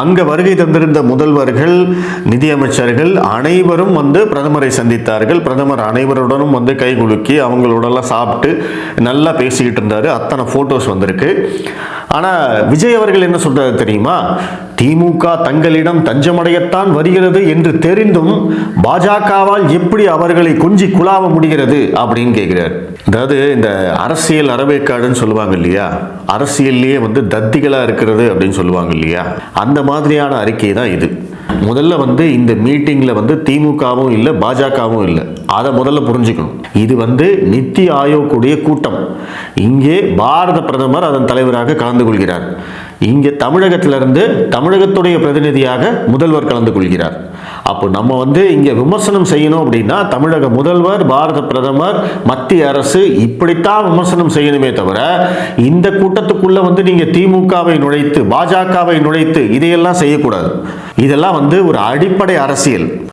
அங்க வருகை தந்திருந்த முதல்வர்கள், நிதியமைச்சர்கள் அனைவரும் வந்து பிரதமரை சந்தித்தார்கள். பிரதமர் அனைவருடனும் வந்து கை குலுக்கி அவங்களோடலாம் சாப்பிட்டு நல்லா பேசிக்கிட்டு இருந்தாரு. அத்தனை போட்டோஸ் வந்திருக்கு. ஆனா விஜய் அவர்கள் என்ன சொல்றாரு தெரியுமா? திமுக தங்களிடம் தஞ்சமடையத்தான் வருகிறது என்று தெரிந்தும் பாஜகவால் எப்படி அவர்களை கொஞ்சி குழாவ முடிகிறது அப்படின்னு கேட்கிறார். அதாவது இந்த அரசியல் அறவேக்காடுன்னு சொல்லுவாங்க இல்லையா, அரசியல்லையே வந்து தத்திகளா இருக்கிறது அப்படின்னு சொல்லுவாங்க இல்லையா, அந்த மாதிரியான அறிக்கை தான் இது. முதல்ல வந்து இந்த மீட்டிங்ல வந்து திமுகவும் இல்லை பாஜகவும் இல்லை, அதை முதல்ல புரிஞ்சுக்கணும். இது வந்து நித்தி ஆயோக் உடைய கூட்டம். இங்கே பாரத பிரதமர் அதன் தலைவராக கலந்து கொள்கிறார். இங்கே தமிழகத்திலிருந்து தமிழகத்துடைய பிரதிநிதியாக முதல்வர் கலந்து கொள்கிறார். அப்போ நம்ம வந்து இங்கே விமர்சனம் செய்யணும் அப்படின்னா தமிழக முதல்வர், பாரத பிரதமர், மத்திய அரசு இப்படித்தான் விமர்சனம் செய்யணுமே தவிர இந்த கூட்டத்துக்குள்ள வந்து நீங்க திமுகவை நுழைத்து பாஜகவை நுழைத்து இதையெல்லாம் செய்யக்கூடாது. இதெல்லாம் வந்து ஒரு அடிப்படை அரசியல்.